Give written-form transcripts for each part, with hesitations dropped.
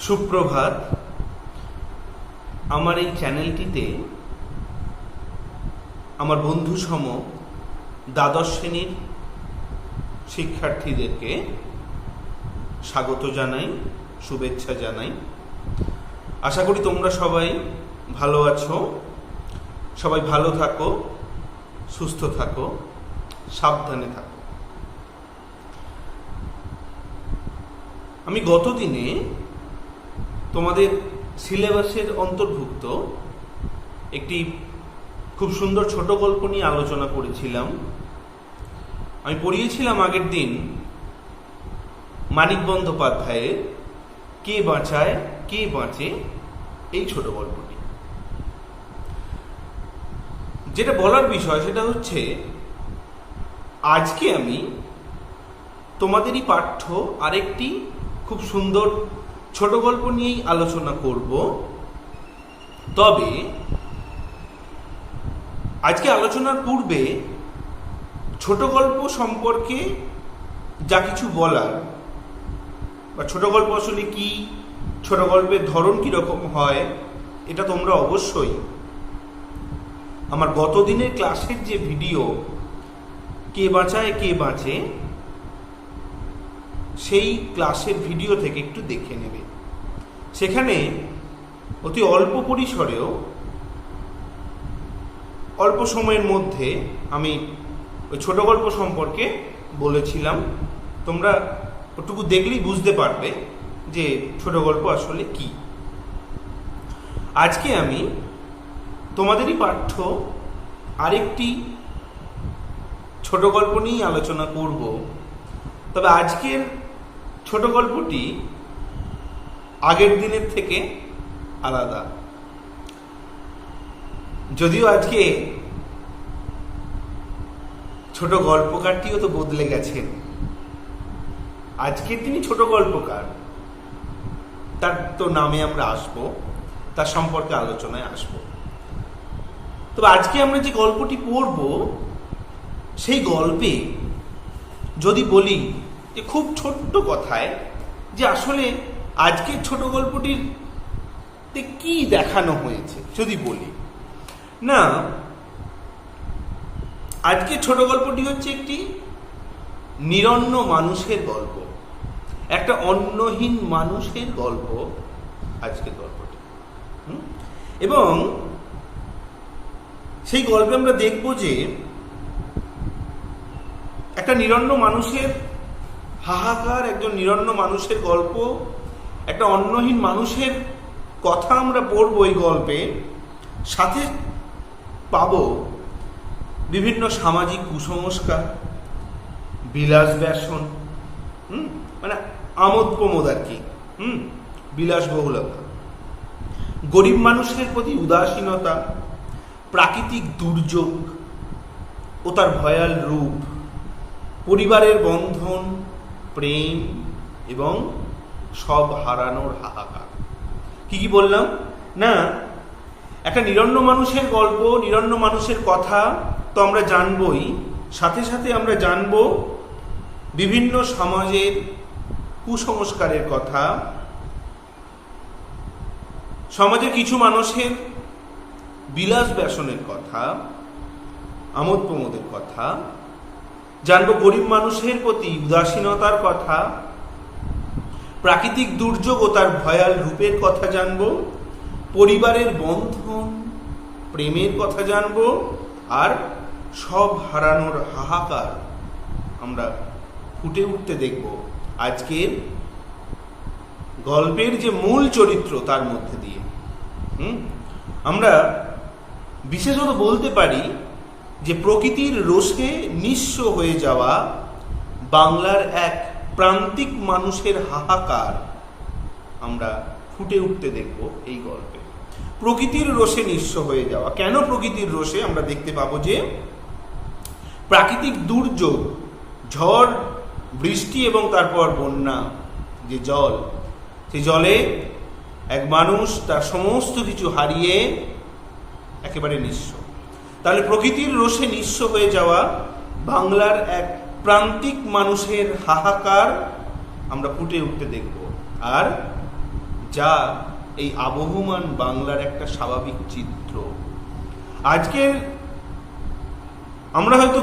সুপ্রভাত। আমার এই চ্যানেলটিতে আমার বন্ধুসম দ্বাদশ শ্রেণীর শিক্ষার্থীদেরকে স্বাগত জানাই, শুভেচ্ছা জানাই। আশা করি তোমরা সবাই ভালো আছো, সবাই ভালো থাকো, সুস্থ থাকো, সাবধানে থাকো। আমি গতদিনে তোমাদের সিলেবাসের অন্তর্ভুক্ত একটি খুব সুন্দর ছোট গল্প নিয়ে আলোচনা করেছিলাম। আমি পড়িয়েছিলাম আগের দিন মানিক বন্দ্যোপাধ্যায়ের কে বাঁচায় কে বাঁচে এই ছোট গল্পটি। যেটা বলার বিষয় সেটা হচ্ছে, আজকে আমি তোমাদেরই পাঠ্য আরেকটি খুব সুন্দর ছোট গল্প নিয়েই আলোচনা করব। তবে আজকে আলোচনার পূর্বে ছোট গল্প সম্পর্কে যা কিছু বলার, বা ছোট গল্প আসলে কি, ছোট গল্পের ধরন কীরকম হয়, এটা তোমরা অবশ্যই আমার গতদিনের ক্লাসের যে ভিডিও কে বাঁচায় কে বাঁচে সেই ক্লাসের ভিডিও থেকে একটু দেখে নেবে। সেখানে অতি অল্প পরিসরেও অল্প সময়ের মধ্যে আমি ওই ছোট গল্প সম্পর্কে বলেছিলাম। তোমরা ওটুকু দেখলেই বুঝতে পারবে যে ছোট গল্প আসলে কি। আজকে আমি তোমাদেরই পাঠ্য আরেকটি ছোট গল্প নিয়েই আলোচনা করব। তবে আজকের ছোট গল্পটি আগের দিনের থেকে আলাদা। যদিও আজকে ছোট গল্পকারটিও তো বদলে গেছেন। আজকে তিনি ছোট গল্পকার, তার তো নামে আমরা আসবো, তার সম্পর্কে আলোচনায় আসব। তবে আজকে আমরা যে গল্পটি পড়ব সেই গল্পে যদি বলি যে খুব ছোট্ট কথায় যে আসলে আজকের ছোট গল্পটির কি দেখানো হয়েছে, যদি বলি না, আজকের ছোট গল্পটি হচ্ছে একটি নিরন্ন মানুষের গল্প, একটা অন্নহীন মানুষের গল্প আজকের গল্পটি। এবং সেই গল্পে আমরা দেখব যে একটা নিরন্ন মানুষের হাহাকার, একজন নিরন্ন মানুষের গল্প, একটা অন্নহীন মানুষের কথা আমরা পড়ব এই গল্পে। সাথে পাব বিভিন্ন সামাজিক কুসংস্কার, বিলাস ব্যসন, মানে আমোদ প্রমোদ আর কি, বিলাসবহুলতা, গরিব মানুষের প্রতি উদাসীনতা, প্রাকৃতিক দুর্যোগ ও তার ভয়াল রূপ, পরিবারের বন্ধন, প্রেম এবং সব হারানোর হাহাকার। কি কি বললাম না, একটা নিরন্ন মানুষের গল্প, নিরন্ন মানুষের কথা তো আমরা জানবই, সাথে সাথে আমরা জানব বিভিন্ন সমাজের কুসংস্কারের কথা, সমাজের কিছু মানুষের বিলাস ব্যসনের কথা, আমোদ প্রমোদের কথা জানবো, গরিব মানুষের প্রতি উদাসীনতার কথা, প্রাকৃতিক দুর্যোগ ও তার ভয়াল রূপের কথা জানবো, পরিবারের বন্ধন, প্রেমের কথা জানবো, আর সব হারানোর হাহাকার আমরা ফুটে উঠতে দেখব আজকের গল্পের যে মূল চরিত্র তার মধ্যে দিয়ে। আমরা বিশেষত বলতে পারি যে প্রকৃতির রোষে নিঃস্ব হয়ে যাওয়া বাংলার এক প্রান্তিক মানুষের হাহাকার আমরা ফুটে উঠতে দেখব এই গল্পে। প্রকৃতির রোষে নিঃস্ব হয়ে যাওয়া, কেন প্রকৃতির রোষে? আমরা দেখতে পাবো যে প্রাকৃতিক দুর্যোগ, ঝড়, বৃষ্টি এবং তারপর বন্যা, যে জল, সেই জলে এক মানুষ তার সমস্ত কিছু হারিয়ে একেবারে নিঃস্ব। তাহলে প্রকৃতির রোষে নিঃস্ব হয়ে যাওয়া বাংলার এক প্রান্তিক মানুষের হাহাকার আমরা ফুটে উঠতে দেখব। আর যা এই আবহমান বাংলার একটা স্বাভাবিক চিত্র। আজকের আমরা হয়তো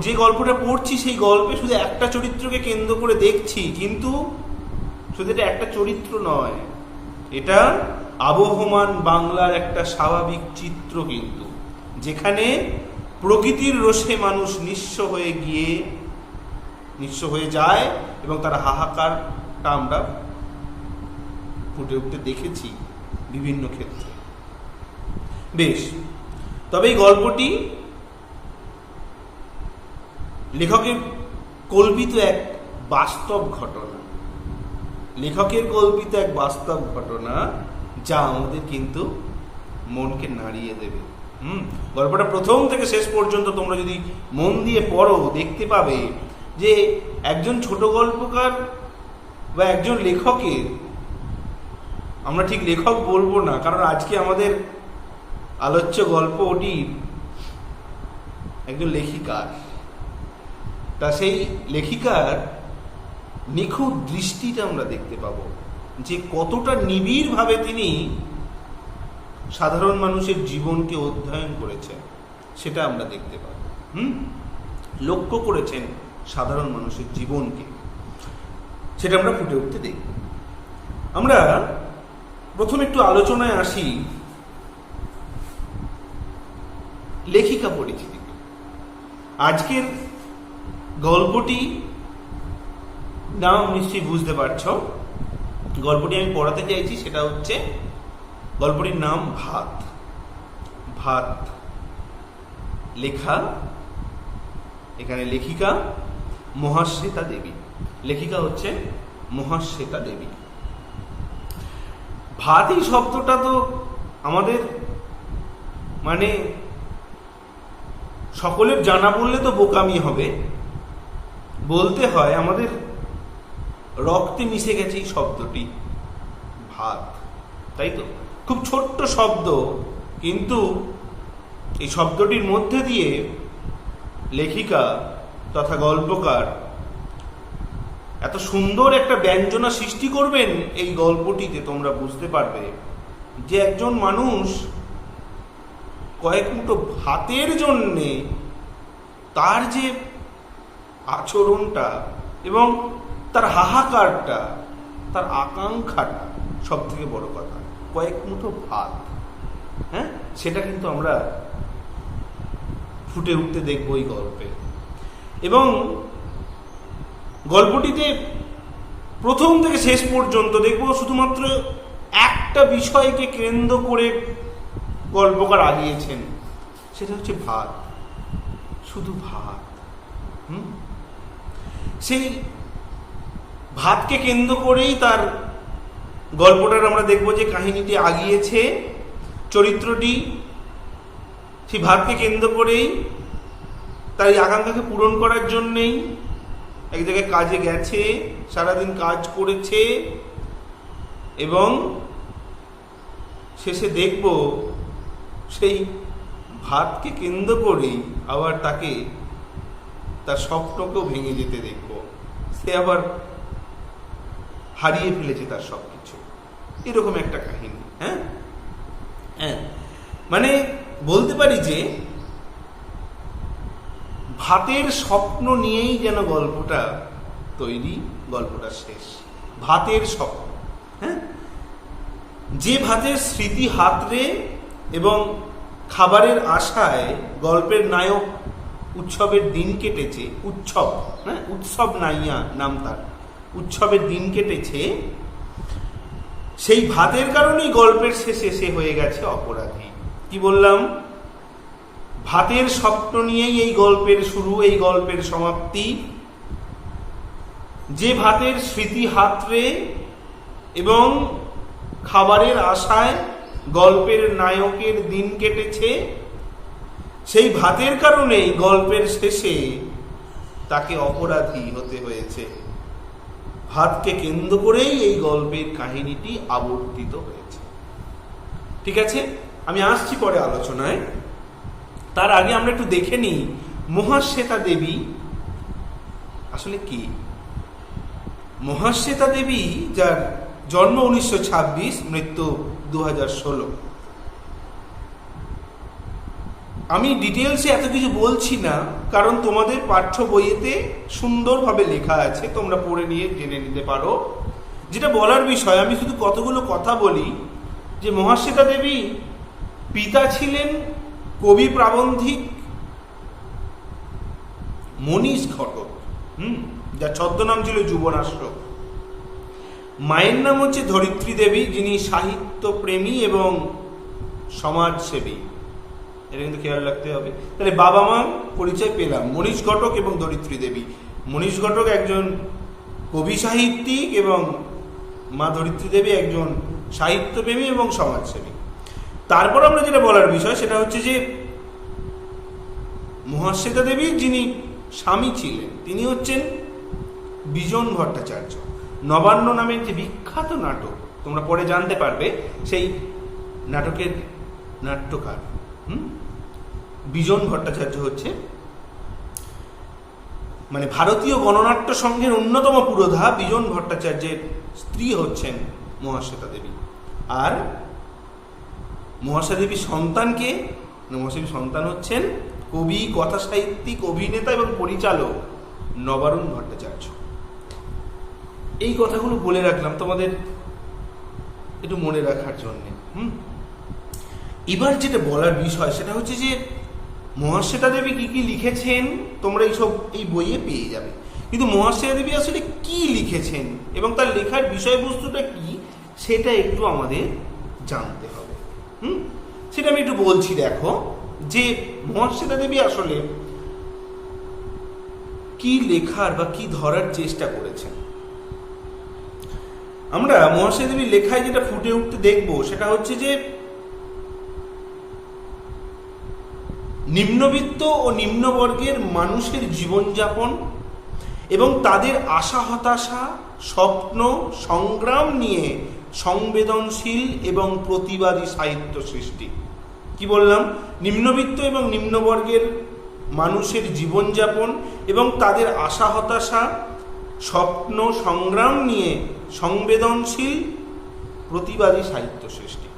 যে গল্পটা পড়ছি সেই গল্পে শুধু একটা চরিত্রকে কেন্দ্র করে দেখছি, কিন্তু শুধু এটা একটা চরিত্র নয়, এটা আবহমান বাংলার একটা স্বাভাবিক চিত্র, কিন্তু যেখানে প্রকৃতির রোষে মানুষ নিঃস্ব হয়ে যায় এবং তার হাহাকারটা আমরা ফুটে উঠতে দেখেছি বিভিন্ন ক্ষেত্রে। বেশ, তবে এই গল্পটি লেখকের কল্পিত এক বাস্তব ঘটনা, যা আমাদের কিন্তু মনকে নাড়িয়ে দেবে। গল্পটা প্রথম থেকে শেষ পর্যন্ত তোমরা যদি মন দিয়ে পড়ো, দেখতে পাবে যে একজন ছোট গল্পকার বা একজন লেখকের, আমরা ঠিক লেখক বলবো না, কারণ আজকে আমাদের আলোচ্য গল্পটির একজন লেখিকার, তা সেই লেখিকার নিখুঁত দৃষ্টিটা আমরা দেখতে পাবো, যে কতটা নিবিড়ভাবে তিনি সাধারণ মানুষের জীবনকে অধ্যয়ন করেছেন, সেটা আমরা দেখতে পাবো। লক্ষ্য করেছেন সাধারণ মানুষের জীবনকে, সেটা আমরা ফুটে উঠতে দেখব। আমরা প্রথমে একটু আলোচনায় আসি লেখিকা পরিচিতি। আজকের গল্পটি নাম নিশ্চয়ই বুঝতে পারছ, গল্পটি আমি পড়াতে চাইছি সেটা হচ্ছে, গল্পটির নাম ভাত। লেখা, এখানে লেখিকা মহাশ্বেতা দেবী। লেখিকা হচ্ছে মহাশ্বেতা দেবী। ভাত এই শব্দটা তো আমাদের মানে সকলের জানা বললে তো বোকামি হবে, বলতে হয় আমাদের রক্তে মিশে গেছে এই শব্দটি ভাত, তাই তো? খুব ছোট্ট শব্দ, কিন্তু এই শব্দটির মধ্যে দিয়ে লেখিকা তথা গল্পকার এত সুন্দর একটা ব্যঞ্জনা সৃষ্টি করবেন এই গল্পটিতে। তোমরা বুঝতে পারবে যে একজন মানুষ কয়েক মুঠো ভাতের জন্যে তার যে আচরণটা এবং তার হাহাকারটা, তার আকাঙ্ক্ষাটা, সব থেকে বড় কথা কয়েক মুঠো ভাত, সেটা কিন্তু আমরা ফুটে উঠতে দেখবো এই গল্পে। এবং গল্পটিতে প্রথম থেকে শেষ পর্যন্ত দেখবো শুধুমাত্র একটা বিষয়কে কেন্দ্র করে গল্পকার আগিয়েছেন, সেটা হচ্ছে ভাত, শুধু ভাত। সেই ভাতকে কেন্দ্র করেই তার গল্পটার আমরা দেখবো যে কাহিনীটি আগিয়েছে। চরিত্রটি সেই ভাতকে কেন্দ্র করেই তার এই আকাঙ্ক্ষাকে পূরণ করার জন্যেই এক জায়গায় কাজে গেছে, সারাদিন কাজ করেছে, এবং শেষে দেখব সেই ভাতকে কেন্দ্র করেই আবার তাকে তার স্বপ্নকেও ভেঙে যেতে দেখব। সে আবার হারিয়ে ফেলেছে তার সবকিছু, এরকম একটা কাহিনী। মানে বলতে পারি যে ভাতের স্বপ্ন নিয়েই যেন গল্পটা তৈরি, গল্পটা শেষ। ভাতের স্বপ্ন, যে ভাতের স্মৃতি হাতড়ে এবং খাবারের আশায় গল্পের নায়ক উৎসবের দিন কেটেছে, উৎসব নাইয়া নাম তার, উৎসবের দিন কেটেছে, সেই ভাতের কারণেই গল্পের শেষে সে হয়ে গেছে অপরাধী। কি বললাম? ভাতের স্বপ্ন নিয়েই এই গল্পের শুরু, এই গল্পের সমাপ্তি। যে ভাতের স্মৃতি হাতড়ে এবং খাবারের আশায় গল্পের নায়কের দিন কেটেছে, সেই ভাতের কারণেই গল্পের শেষে তাকে অপরাধী হতে হয়েছে। ভাতকে কেন্দ্র করেই এই গল্পের কাহিনীটি আবর্তিত হয়েছে। ঠিক আছে, আমি আসছি পরে আলোচনায়। তার আগে আমরা একটু দেখে নিই মহাশ্বেতা দেবী আসলে কি। মহাশ্বেতা দেবী, যার জন্ম 1926, মৃত্যু 2016। আমি ডিটেলসে এত কিছু বলছি না, কারণ তোমাদের পাঠ্য বইয়েতে সুন্দরভাবে লেখা আছে, তোমরা পড়ে নিয়ে জেনে নিতে পারো। যেটা বলার বিষয়, আমি শুধু কতগুলো কথা বলি যে মহাশ্বেতা দেবী পিতা ছিলেন কবি প্রাবন্ধিক মনীষ ঘটক, যার ছদ্মনাম ছিল যুবরাষ্ট্র। মায়ের নাম হচ্ছে ধরিত্রী দেবী, যিনি সাহিত্য প্রেমী এবং সমাজসেবী। এটা কিন্তু খেয়াল রাখতে হবে। তাহলে বাবা মা পরিচয় পেলাম, মনীষ ঘটক এবং ধরিত্রী দেবী। মনীষ ঘটক একজন কবি সাহিত্যিক এবং মা ধরিত্রী দেবী একজন সাহিত্যপ্রেমী এবং সমাজসেবী। তারপর আমরা যেটা বলার বিষয় সেটা হচ্ছে যে মহাশ্বেতা দেবীর যিনি স্বামী ছিলেন তিনি হচ্ছেন বিজন ভট্টাচার্য। নবান্ন নামের যে বিখ্যাত নাটক, তোমরা পরে জানতে পারবে, সেই নাটকের নাট্যকার বিজন ভট্টাচার্য হচ্ছে, মানে ভারতীয় গণনাট্য সংঘের অন্যতম পুরোধা বিজন ভট্টাচার্যের স্ত্রী হচ্ছেন মহাশ্বেতা দেবী। আর মহাশ্বেতা দেবীর সন্তানকে, মহাশ্বেতা দেবীর সন্তান হচ্ছেন কবি, কথা সাহিত্যিক, অভিনেতা এবং পরিচালক নবারুণ ভট্টাচার্য। এই কথাগুলো বলে রাখলাম তোমাদের একটু মনে রাখার জন্যে। এবার যেটা বলার বিষয় সেটা হচ্ছে যে মহাশ্বেতা দেবী কি কি লিখেছেন তোমরা এই বইয়ে পেয়ে যাবে, কিন্তু মহাশ্বেতা দেবী আসলে কি লিখেছেন এবং তার লেখার বিষয়বস্তুটা কি সেটা একটু আমাদের জানতে হবে। সেটা আমি একটু বলছি। দেখো যে মহাশ্বেতা দেবী আসলে কি লেখার বা কি ধরার চেষ্টা করেছেন। আমরা মহাশ্বেতা দেবীর লেখায় যেটা ফুটে উঠতে দেখব সেটা হচ্ছে যে নিম্নবিত্ত ও নিম্নবর্গের মানুষের জীবনযাপন এবং তাদের আশা হতাশা, স্বপ্ন, সংগ্রাম নিয়ে সংবেদনশীল এবং প্রতিবাদী সাহিত্য সৃষ্টি। কি বললাম? নিম্নবিত্ত এবং নিম্নবর্গের মানুষের জীবনযাপন এবং তাদের আশা হতাশা, স্বপ্ন, সংগ্রাম নিয়ে সংবেদনশীল প্রতিবাদী সাহিত্য সৃষ্টি।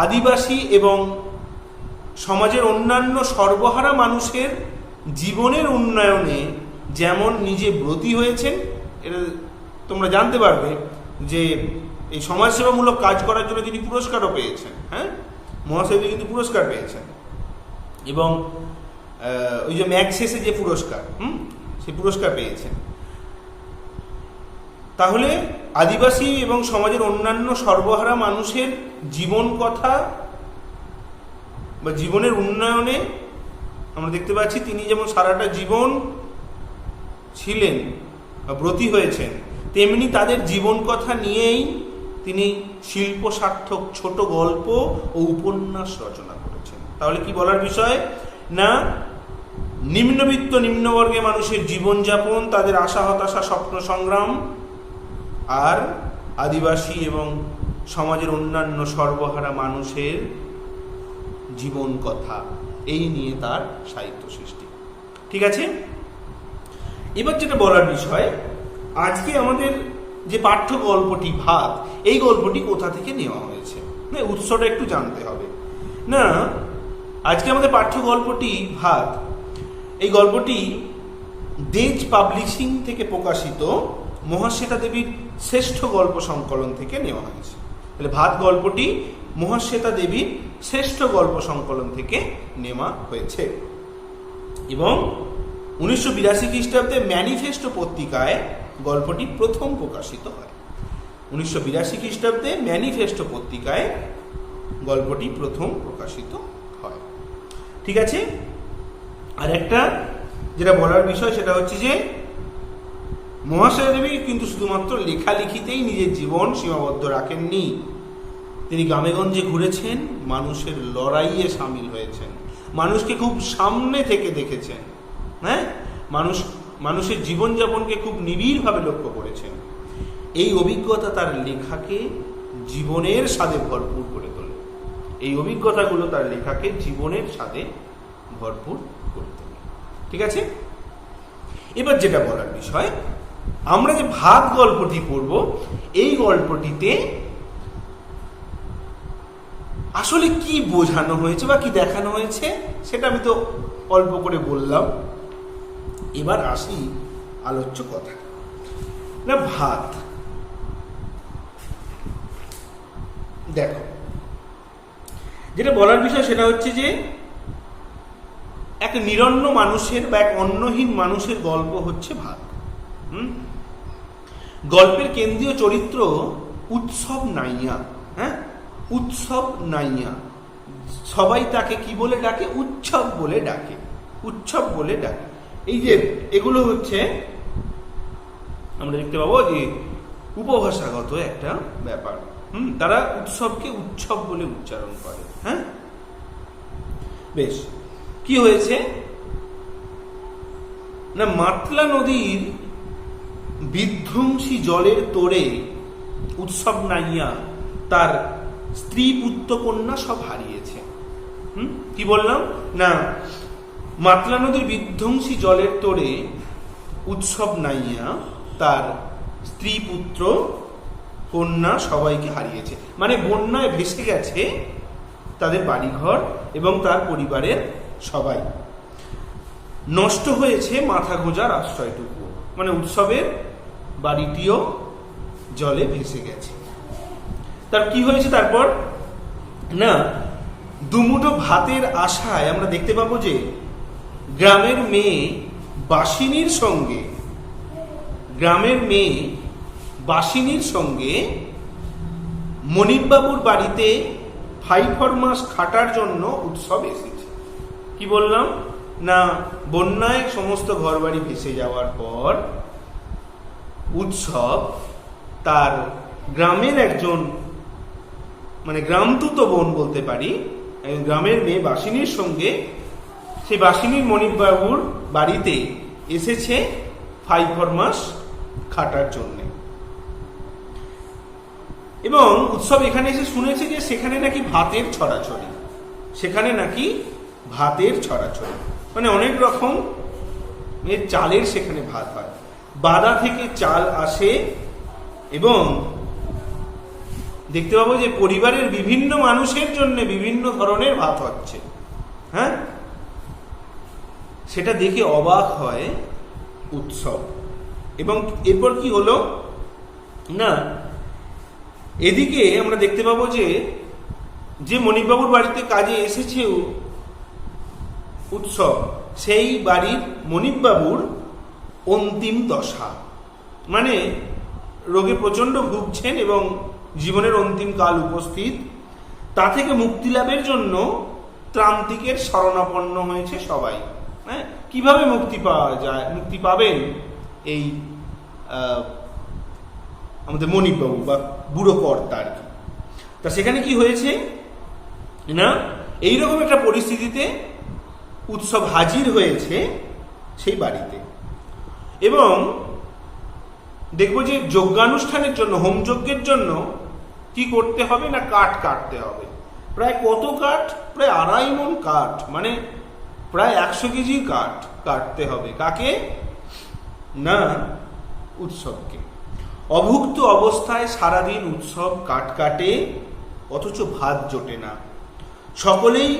আদিবাসী এবং সমাজের অন্যান্য সর্বহারা মানুষের জীবনের উন্নয়নে যেমন নিজে ব্রতী হয়েছেন, এটা তোমরা জানতে পারবে যে এই সমাজসেবামূলক কাজ করার জন্য তিনি পুরস্কারও পেয়েছেন। মহাশ্বেতা কিন্তু পুরস্কার পেয়েছেন, এবং ওই যে ম্যাগসেসে যে পুরস্কার, সেই পুরস্কার পেয়েছেন। তাহলে আদিবাসী এবং সমাজের অন্যান্য সর্বহারা মানুষের জীবন কথা বা জীবনের উন্নয়নে আমরা দেখতে পাচ্ছি তিনি যেমন সারাটা জীবন ছিলেন বা ব্রতী হয়েছেন, তেমনি তাদের জীবন কথা নিয়েই তিনি শিল্প সার্থক ছোট গল্প ও উপন্যাস রচনা করেছেন। তাহলে কি বলার বিষয় না, নিম্নবিত্ত নিম্নবর্গের মানুষের জীবনযাপন, তাদের আশা হতাশা, স্বপ্ন সংগ্রাম, আর আদিবাসী এবং সমাজের অন্যান্য সর্বহারা মানুষের জীবন কথা, এই নিয়ে তার সাহিত্য সৃষ্টি। ঠিক আছে, এবার যেটা বলার বিষয়, আজকে আমাদের যে পাঠ্য গল্পটি ভাত, এই গল্পটি কোথা থেকে নেওয়া হয়েছে, উৎসটা একটু জানতে হবে। না, আজকে আমাদের পাঠ্য গল্পটি ভাত, এই গল্পটি দেজ পাবলিশিং থেকে প্রকাশিত মহাশ্বেতা দেবীর শ্রেষ্ঠ গল্প সংকলন থেকে নেওয়া হয়েছে। তাহলে ভাত গল্পটি মহাশ্বেতা দেবীর শ্রেষ্ঠ গল্প সংকলন থেকে নেওয়া হয়েছে, এবং 1982 খ্রিস্টাব্দে ম্যানিফেস্টো পত্রিকায় গল্পটি প্রথম প্রকাশিত হয়। 1982 খ্রিস্টাব্দে ম্যানিফেস্টো পত্রিকায় গল্পটি প্রথম প্রকাশিত হয়। ঠিক আছে, আর একটা যেটা বলার বিষয় সেটা হচ্ছে যে মহাশ্বেতা দেবী কিন্তু শুধুমাত্র লেখালেখিতেই নিজের জীবন সীমাবদ্ধ রাখেননি। তিনি গ্রামেগঞ্জে ঘুরেছেন, মানুষের লড়াইয়ে সামিল হয়েছেন, মানুষকে খুব সামনে থেকে দেখেছেন, মানুষের জীবনযাপনকে খুব নিবিড়ভাবে লক্ষ্য করেছেন। এই অভিজ্ঞতা তার লেখাকে জীবনের স্বাদে ভরপুর করে তোলে। এই অভিজ্ঞতাগুলো তার লেখাকে জীবনের স্বাদে ভরপুর করে তোলে। ঠিক আছে, এবার যেটা বলার বিষয় আমরা যে ভাত গল্পটি পড়ব, এই গল্পটিতে আসলে কি বোঝানো হয়েছে বা কি দেখানো হয়েছে সেটা আমি তো অল্প করে বললাম। এবার আসি আলোচ্য কথা। না, ভাত দেখো, যেটা বলার বিষয় সেটা হচ্ছে যে এক নিরন্ন মানুষের বা এক অন্নহীন মানুষের গল্প হচ্ছে ভাত। গল্পের কেন্দ্রীয় চরিত্র উৎসব নাইয়া। হ্যাঁ, উৎসব নাইয়া, সবাই তাকে কি বলে ডাকে? উৎসব বলে ডাকে, উৎসব বলে ডাকে। এই যে এগুলো হচ্ছে আমরা দেখতে পাবো যে উপভাষাগত একটা ব্যাপার। তারা উৎসবকে উৎসব বলে উচ্চারণ করে। হ্যাঁ, বেশ। কি হয়েছে না, মাতলা নদীর বিধ্বংসী জলের তোড়ে উৎসব নাইয়া তার স্ত্রী পুত্র কন্যা সব হারিয়েছে। কি বললাম না, মাতলা নদীর বিধ্বংসী জলের তোড়ে উৎসব নাইয়া তার স্ত্রী পুত্র কন্যা সবাইকে হারিয়েছে। মানে বন্যায় ভেসে গেছে তাদের বাড়িঘর এবং তার পরিবারের সবাই। নষ্ট হয়েছে মাথা গোঁজার আশ্রয়টুকু, মানে উৎসবের বাড়িটিও জলে ভেসে গেছে। তার কি হয়েছে তারপর না, দুমুঠো ভাতের আশায় আমরা দেখতে পাবো যে গ্রামের মেয়ে বাসিনীর সঙ্গে মনিববাবুর বাড়িতে 5 মাস খাটার জন্য উৎসব এসেছে। কি বললাম না, বন্যায় সমস্ত ঘরবাড়ি ভেসে যাওয়ার পর উৎসব তার গ্রামের একজন, মানে গ্রামতুত বোন বলতে পারি, গ্রামের মেয়ে বাসিনীর সঙ্গে, সেই বাসিনীর মনিববাবুর বাড়িতে এসেছে 5 মাস খাটার জন্য। এবং উৎসব এখানে এসে শুনেছে যে সেখানে নাকি ভাতের ছড়াছড়ি, মানে অনেক রকম চালের সেখানে ভাত হয়। বাদা থেকে চাল আসে এবং দেখতে পাবো যে পরিবারের বিভিন্ন মানুষের জন্য বিভিন্ন ধরনের ভাত হচ্ছে। হ্যাঁ, সেটা দেখে অবাক হয় উৎসব। এবং এরপর কি হলো না, এদিকে আমরা দেখতে পাবো যে মনিববাবুর বাড়িতে কাজে এসেছে উৎসব, সেই বাড়ির মনিববাবুর অন্তিম দশা, মানে রোগে প্রচন্ড ভুগছেন এবং জীবনের অন্তিম কাল উপস্থিত। তা থেকে মুক্তি লাভের জন্য ত্রান্তিকের শরণাপন্ন হয়েছে সবাই। হ্যাঁ, কিভাবে মুক্তি পাওয়া যায়, মুক্তি পাবেন এই আমাদের মনিববাবু বা বুড়ো কর্তা আর কি। তা সেখানে কি হয়েছে না, এইরকম একটা পরিস্থিতিতে উৎসব হাজির হয়েছে সেই বাড়িতে। এবং দেখবো যে যজ্ঞানুষ্ঠানের জন্য, হোমযজ্ঞের জন্য কি করতে হবে না, কাঠ কাটতে হবে। প্রায় কত কাঠ? প্রায় 2.5 মণ কাঠ, মানে প্রায় 100 কেজি কাঠ কাটতে হবে। কাকে না, উৎসবকে। অভুক্ত অবস্থায় সারাদিন উৎসব কাঠ কাটে, অথচ ভাত জোটে না। সকলেই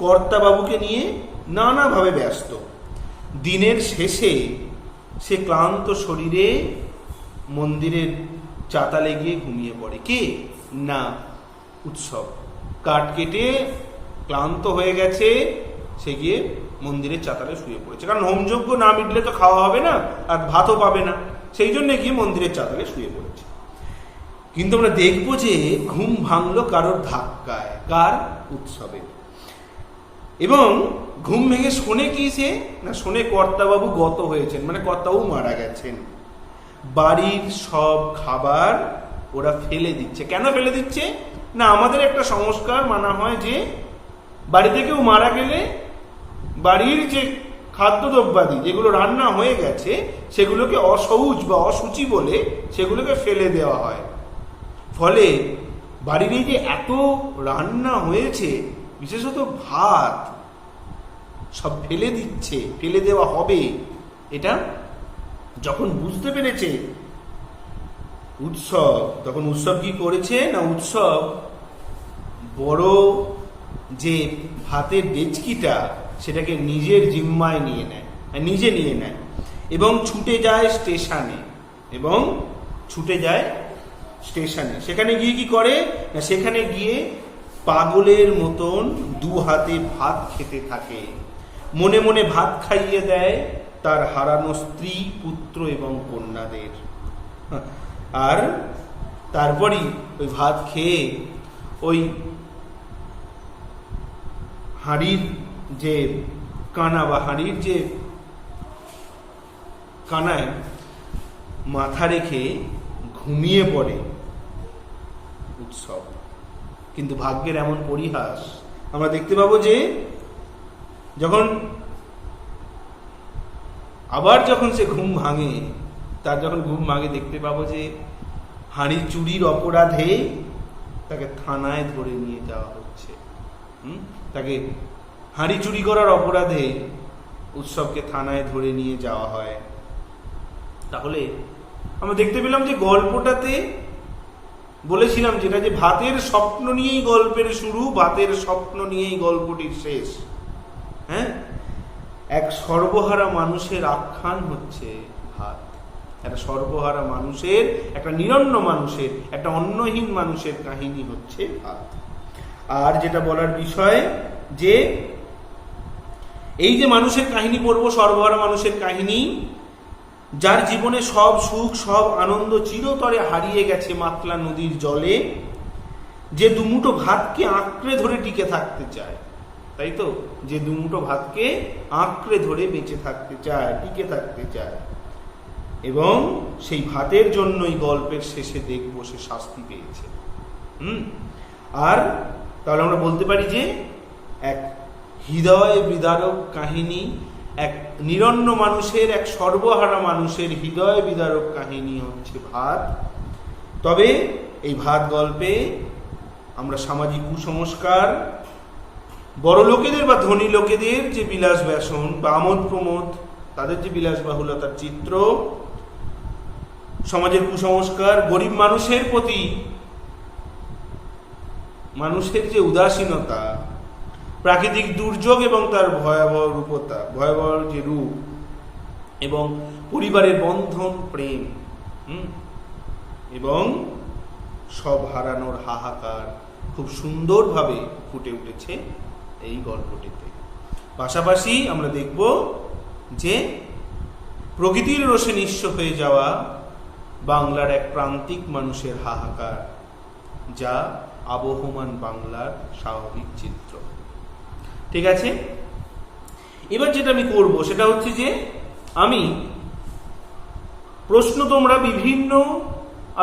কর্তাবাবুকে নিয়ে নানাভাবে ব্যস্ত। দিনের শেষে সে ক্লান্ত শরীরে মন্দিরের চাতালে গিয়ে ঘুমিয়ে পড়ে। কে না, উৎসব। কাঠ কেটে ক্লান্ত হয়ে গেছে, সে গিয়ে মন্দিরের চাতালে শুয়ে পড়েছে। কারণ হোমযজ্ঞ না মিটলে তো খাওয়া হবে না, আর ভাতও পাবে না, সেই জন্য গিয়ে মন্দিরের চাতালে শুয়ে পড়েছে। কিন্তু আমরা দেখবো যে ঘুম ভাঙলো কারোর ধাক্কায়। কার? উৎসবে। এবং ঘুম ভেঙে শোনে কি সে না, শোনে কর্তাবাবু গত হয়েছেন, মানে কর্তাবাবু মারা গেছেন। বাড়ির সব খাবার ওরা ফেলে দিচ্ছে। কেন ফেলে দিচ্ছে না, আমাদের একটা সংস্কার মানা হয় যে বাড়িতে কেউ মারা গেলে বাড়ির যে খাদ্যদ্রব্যাদি যেগুলো রান্না হয়ে গেছে সেগুলোকে অসৌচ বা অসুচি বলে সেগুলোকে ফেলে দেওয়া হয়। ফলে বাড়ির এই যে এত রান্না হয়েছে, বিশেষত ভাত, সব ফেলে দিচ্ছে, ফেলে দেওয়া হবে, এটা যখন বুঝতে পেরেছে উৎসব, তখন উৎসব কি করেছে না, উৎসব বড় যে ভাতের ডেচকিটা সেটাকে নিজের জিম্মায় নিয়ে নেয়, নিজে নিয়ে নেয় এবং ছুটে যায় স্টেশনে, সেখানে গিয়ে কি করে না, সেখানে গিয়ে পাগলের মতন দু হাতে ভাত খেতে থাকে, মনে মনে ভাত খাইয়ে দেয় তার হারানো স্ত্রী, পুত্র এবং কন্যাদের। আর তারপরই ওই ভাত খেয়ে ওই হাঁড়ির যে কানা বা হাঁড়ির যে কানায় মাথা রেখে ঘুমিয়ে পড়ে উৎসব। কিন্তু ভাগ্যের এমন পরিহাস, আমরা দেখতে পাবো যে যখন সে ঘুম ভাঙে, দেখতে পাবো যে হাঁড়ি চুরির অপরাধে তাকে থানায় ধরে নিয়ে যাওয়া হচ্ছে। তাকে হাঁড়ি চুরি করার অপরাধে উৎসবকে থানায় ধরে নিয়ে যাওয়া হয়। তাহলে আমরা দেখতে পেলাম যে গল্পটাতে বলেছিলাম যেটা, যে ভাতের স্বপ্ন নিয়েই গল্পের শুরু, ভাতের স্বপ্ন নিয়েই গল্পটির শেষ। হ্যাঁ, এক সর্বহারা মানুষের আখ্যান হচ্ছে ভাত, একটা সর্বহারা মানুষের, একটা নিরন্ন মানুষের, একটা অন্নহীন মানুষের কাহিনী হচ্ছে ভাত। আর যেটা বলার বিষয় যে এই যে মানুষের কাহিনী পড়বো, সর্বহারা মানুষের কাহিনী, যার জীবনে সব সুখ সব আনন্দ চিরতরে হারিয়ে গেছে মাতলা নদীর জলে, যে দুমুঠো ভাতকে আঁকড়ে ধরে টিকে থাকতে চায়, তাই তো, যে দুমুঠো ভাতকে আঁকড়ে ধরে বেঁচে থাকতে চায়, টিকে থাকতে চায়, এবং সেই ভাতের জন্যই গল্পের শেষে দেখবো সে শাস্তি পেয়েছে। আর তাহলে আমরা বলতে পারি যে এক হৃদয় বিদারক কাহিনী, এক নিরন্ন মানুষের, এক সর্বহারা মানুষের হৃদয় বিদারক কাহিনী হচ্ছে ভাত। তবে এই ভাত গল্পে আমরা সামাজিক কুসংস্কার, বড় লোকেদের বা ধনী লোকেদের যে বিলাস ব্যসন বা আমোদ প্রমোদ, তাদের যে বিলাস বাহুলতার চিত্র, সমাজের কুসংস্কার, গরিব মানুষের প্রতি মানুষের যে উদাসীনতা, প্রাকৃতিক দুর্যোগ এবং তার ভয়াবহ রূপতা, ভয়াবহ যে রূপ, এবং পরিবারের বন্ধন, প্রেম, এবং সব হারানোর হাহাকার খুব সুন্দরভাবে ফুটে উঠেছে এই গল্পটিতে। পাশাপাশি আমরা দেখব যে প্রকৃতির রোষে নিঃস্ব হয়ে যাওয়া বাংলার এক প্রান্তিক মানুষের হাহাকার, যা আবহমান বাংলার স্বাভাবিক চিত্র। ঠিক আছে, এবার যেটা আমি করব সেটা হচ্ছে যে আমি প্রশ্ন, তোমরা বিভিন্ন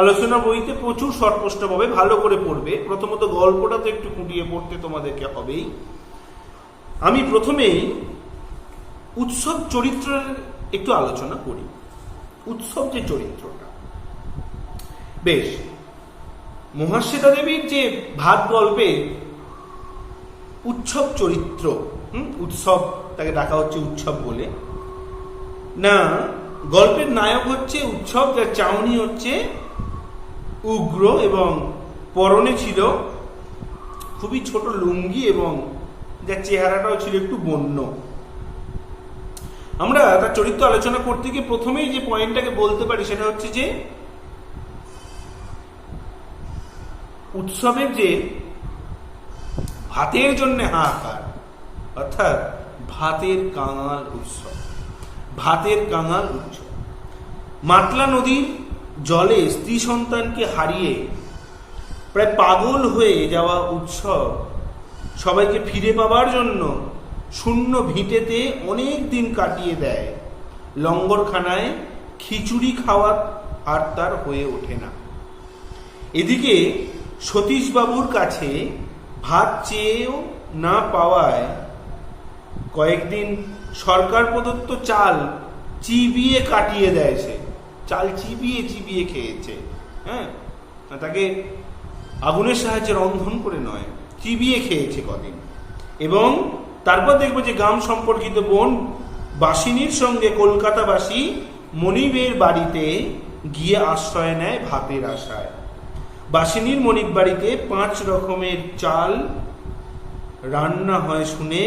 আলোচনা বইতে প্রচুর সস্পষ্টভাবে ভালো করে পড়বে। প্রথমত গল্পটা তো একটু খুঁটিয়ে পড়তে তোমাদেরকে হবেই। আমি প্রথমেই উৎসব চরিত্রের একটু আলোচনা করি। উৎসব যে চরিত্রটা, বেশ, মহাশ্বেতা দেবীর যে ভাত গল্পে উৎসব চরিত্র, উৎসব, তাকে ডাকা হচ্ছে উৎসব বলে না, গল্পের নায়ক হচ্ছে উৎসব, যার চাউনি হচ্ছে উগ্র এবং পরনে ছিল খুবই ছোট লুঙ্গি এবং যার চেহারাটাও ছিল একটু বন্য। আমরা তার চরিত্র আলোচনা করতে গিয়ে প্রথমেই যে পয়েন্টটাকে বলতে পারি সেটা হচ্ছে যে উৎসবের যে ভাতের জন্য হাহাকার, অর্থাৎ ভাতের কাঙাল উৎসব, ভাতের কাঙাল উৎসব। মাতলা নদীর জলে স্ত্রী সন্তানকে হারিয়ে প্রায় পাগল হয়ে যাওয়া উৎসব সবাইকে ফিরে পাবার জন্য শূন্য ভিটেতে অনেক দিন কাটিয়ে দেয়। লঙ্গরখানায় খিচুড়ি খাওয়া আর তার হয়ে ওঠে না। এদিকে সতীশবাবুর কাছে ভাত চেয়েও না পাওয়ায় কয়েকদিন সরকার প্রদত্ত চাল চিবিয়ে কাটিয়ে দেয়। সে চাল চিবিয়ে চিবিয়ে খেয়েছে, হ্যাঁ, তাকে আগুনের সাহায্যে রন্ধন করে নয়, চিবিয়ে খেয়েছে কদিন। এবং তারপর দেখবো যে গ্রাম সম্পর্কিত বোন বাসিনীর সঙ্গে কলকাতাবাসী মনিবের বাড়িতে গিয়ে আশ্রয় নেয় ভাতের আশায়। বাসিনীর মনিব বাড়িতে 5 রকমের চাল রান্না হয় শুনে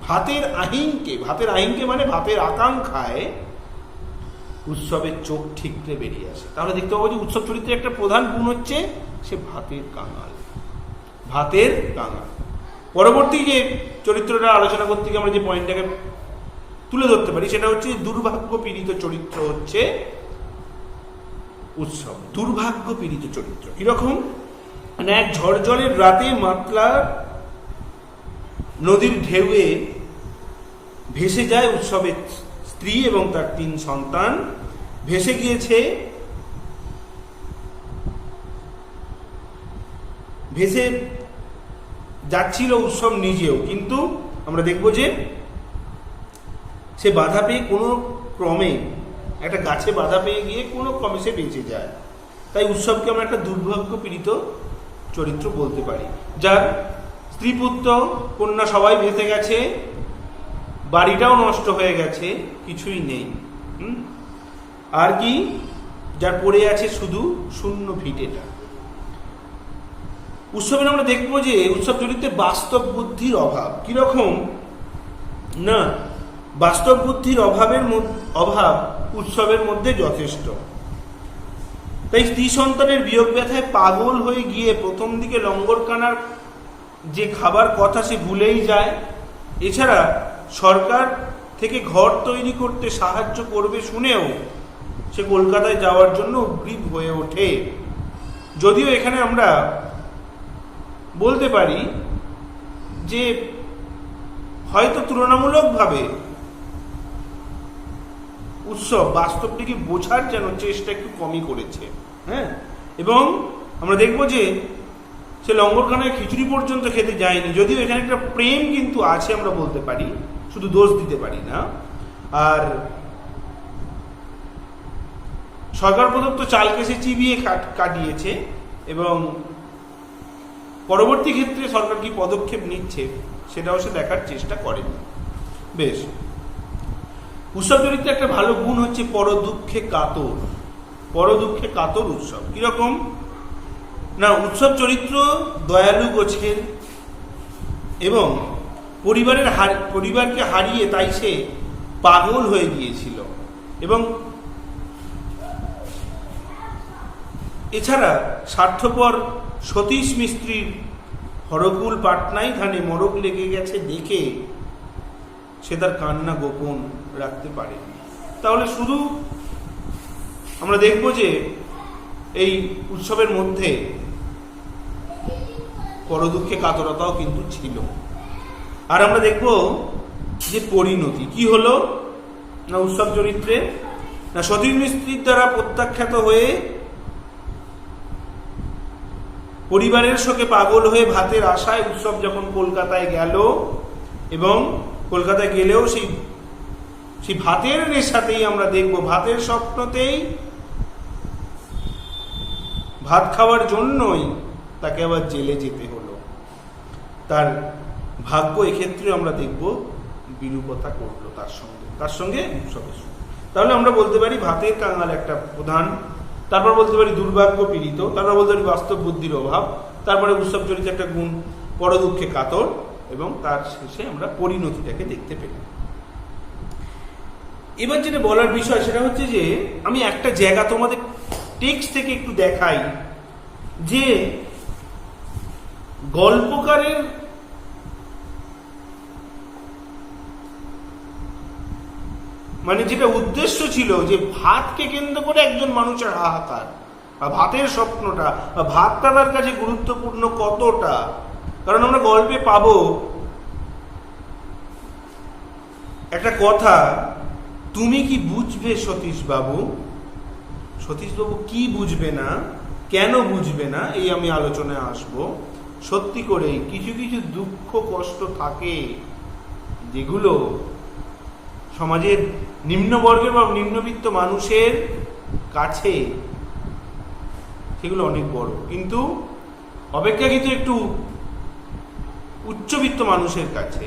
ভাতের আহিঙ্কে মানে ভাতের আকাঙ্ক্ষায় উৎসবের চোখ ঠিকরে বেরিয়ে আসে। তাহলে দেখতে পাবো যে উৎসব চরিত্রের একটা প্রধান গুণ হচ্ছে সে ভাতের কাঙাল। পরবর্তী যে চরিত্রটা আলোচনা করতে গিয়ে আমরা যে পয়েন্টটাকে তুলে ধরতে পারি সেটা হচ্ছে দুর্ভাগ্য পীড়িত চরিত্র হচ্ছে উৎসব। দুর্ভাগ্য পীড়িত চরিত্র কিরকম? মানে এক ঝড় জলের রাতে মাতলার নদীর ঢেউয়ে ভেসে যায় উৎসবের স্ত্রী এবং তার 3 সন্তান। ভেসে গিয়েছে, ভেসে যাচ্ছিল উৎসব নিজেও, কিন্তু আমরা দেখব যে সে বাধা পেয়ে কোনো ক্রমে একটা গাছে বাধা পেয়ে গিয়ে কোনো ক্রমে সে বেঁচে যায়। তাই উৎসবকে আমরা একটা দুর্ভাগ্য পীড়িত চরিত্র বলতে পারি, যার স্ত্রী পুত্র কন্যা সবাই ভেসে গেছে, বাড়িটাও নষ্ট হয়ে গেছে, কিছুই নেই। আর কি, যার পড়ে আছে শুধু শূন্য ভিটেটা। উৎসবে আমরা দেখবো যে উৎসব চরিত্রে বাস্তব বুদ্ধির অভাব। কিরকম না, বাস্তব বুদ্ধির অভাব উৎসবের মধ্যে যথেষ্ট। তাই স্ত্রী সন্তানের বিয়োগ ব্যথায় পাগল হয়ে গিয়ে প্রথম দিকে লঙ্গরখানার যে খাবার কথা সে ভুলেই যায়। এছাড়া সরকার থেকে ঘর তৈরি করতে সাহায্য করবে শুনেও সে কলকাতায় যাওয়ার জন্য উদ্গ্রীব হয়ে ওঠে। যদিও এখানে আমরা বলতে পারি যে হয়তো তুলনামূলকভাবে উৎসব বাস্তবটিকে বোঝার যেন চেষ্টা একটু কমই করেছে। হ্যাঁ, এবং আমরা দেখব যে সে লঙ্গরখানায় খিচুড়ি পর্যন্ত খেতে যায়নি, যদিও এখানে একটা প্রেম কিন্তু আছে আমরা বলতে পারি, শুধু দোষ দিতে পারি না। আর সরকার প্রদত্ত চালকে সে চিবিয়ে কাটিয়েছে, এবং পরবর্তী ক্ষেত্রে সরকার কি পদক্ষেপ নিচ্ছে সেটাও সে দেখার চেষ্টা করে। বেশ, উৎসব চরিত্রে একটা ভালো গুণ হচ্ছে পরদুঃখে কাতর উৎসব। কিরকম না, উৎসব চরিত্র দয়ালু গোছের এবং পরিবারকে হারিয়ে তাই সে পাগল হয়ে গিয়েছিল, এবং এছাড়া স্বার্থপর সতীশ মিস্ত্রির হরকুল পাটনাই ধানে মরক লেগে গেছে দেখে সে তার কান্না গোপন রাখতে পারেনি। তাহলে শুধু আমরা দেখব যে এই উৎসবের মধ্যে পরদুঃখে কাতরতাও কিন্তু ছিল। আর আমরা দেখব যে পরিণতি কি হলো না উৎসব চরিত্রে, না সতীশ মিস্ত্রির দ্বারা প্রত্যাখ্যাত হয়ে পরিবারের শোকে পাগল হয়ে ভাতের আশায় উৎসব যখন কলকাতায় গেল, এবং কলকাতায় গেলেও সেই ভাতের নেশাতেই আমরা দেখব, ভাতের স্বপ্নতেই ভাত খাওয়ার জন্যই তাকে আবার জেলে যেতে হলো। তার ভাগ্য এক্ষেত্রে আমরা দেখব বিরূপতা করলো তার সঙ্গে উৎসবের। তাহলে আমরা বলতে পারি ভাতের কাঙাল একটা প্রধান, তারপর বলতে পারি দুর্ভাগ্য পীড়িত, তারপর বলতে পারি বাস্তব বুদ্ধির অভাব, তারপরে উৎসব চরিত্রে একটা গুণ পরদুঃখে কাতর, এবং তার শেষে আমরা পরিণতিটাকে দেখতে পেলাম। এবার যেটা বলার বিষয় সেটা হচ্ছে যে আমি একটা জায়গা তোমাদের টেক্সট থেকে একটু দেখাই, যে গল্পকারের মানে যেটা উদ্দেশ্য ছিল যে ভাতকে কেন্দ্র করে একজন মানুষের হাহাকার, বা ভাতের স্বপ্নটা, বা ভাতটা তার কাছে গুরুত্বপূর্ণ কতটা। কারণ আমরা গল্পে পাবো একটা কথা, তুমি কি বুঝবে সতীশবাবু কি বুঝবে না, কেন বুঝবে না, এই আমি আলোচনায় আসব। সত্যি করেই কিছু কিছু দুঃখ কষ্ট থাকে যেগুলো সমাজের নিম্নবর্গের বা নিম্নবিত্ত মানুষের কাছে সেগুলো অনেক বড়, কিন্তু অপেক্ষাকৃত একটু উচ্চবিত্ত মানুষের কাছে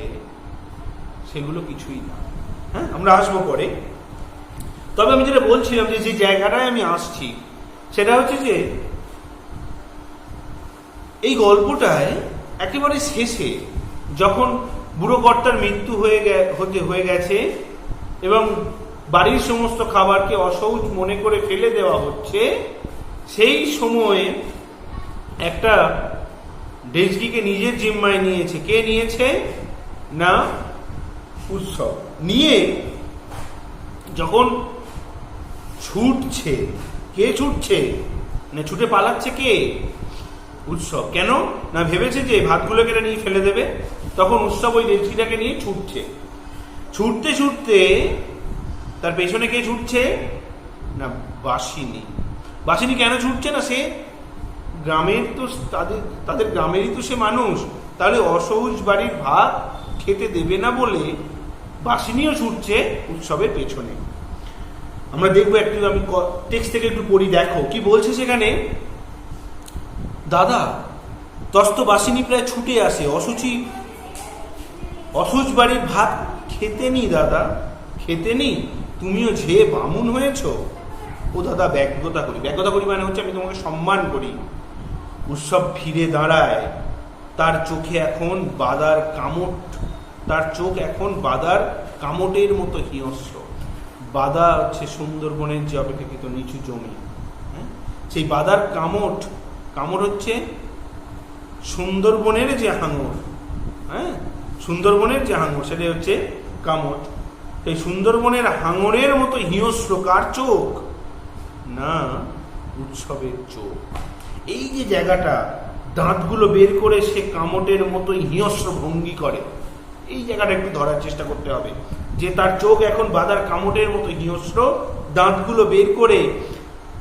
সেগুলো কিছুই না। হ্যাঁ, আমরা আসবো পরে। তবে আমি যেটা বলছিলাম যে জায়গাটায় আমি আসছি সেটা হচ্ছে যে এই গল্পটায় একেবারে শেষে যখন বুড়ো কর্তার মৃত্যু হয়ে গেছে এবং বাড়ির সমস্ত খাবারকে অসহজ মনে করে ফেলে দেওয়া হচ্ছে, সেই সময়ে একটা ডেজকিকে নিজের জিম্মায় নিয়েছে। কে নিয়েছে? না উৎসব। নিয়ে যখন ছুটছে, কে ছুটছে? না ছুটে পালাচ্ছে কে? উৎসব। কেন না ভেবেছে যে ভাতগুলোকে এটা নিয়ে ফেলে দেবে। তখন উৎসব ওই ডেজকিটাকে নিয়ে ছুটছে। ছুটতে ছুটতে তার পেছনে কে ছুটছে? না বাসিনী। বাসিনী কেন ছুটছে? না সে গ্রামের তো তাদের গ্রামেরই তো সে মানুষ, তাহলে অসহজ বাড়ির ভাত খেতে দেবে না বলে বাসিনীও ছুটছে উৎসবের পেছনে। আমরা দেখবো একটু, আমি টেক্সট থেকে একটু পড়ি, দেখো কি বলছে সেখানে। দাদা তস্ত বাসিনী প্রায় ছুটে আসে, অসহজ বাড়ির ভাত খেতে নি দাদা, খেতে নি, তুমিও যে বামুন হয়েছ। ও দাদা ব্যগ্রতা করি মানে হচ্ছে আমি তোমাকে সম্মান করি। উৎসব ফিরে দাঁড়ায়, তার চোখে এখন বাদার কামট, তার চোখ এখন বাদার কামটের মতো হিংস্র। বাদা হচ্ছে সুন্দরবনের যে অপেক্ষাকৃত নিচু জমি, হ্যাঁ, সেই বাদার কামট হচ্ছে সুন্দরবনের যে হাঙর, হ্যাঁ, সুন্দরবনের যে হাঙর সেটা হচ্ছে কামট। এই সুন্দরবনের হাঙরের মতো হিংস্র কার চোখ? না উৎসবের চোখ। এই যে জায়গাটা, দাঁতগুলো বের করে সে কামটের মতো হিংস্র ভঙ্গি করে, এই জায়গাটা একটু ধরার চেষ্টা করতে হবে যে তার চোখ এখন বাদার কামটের মতো হিংস্র, দাঁতগুলো বের করে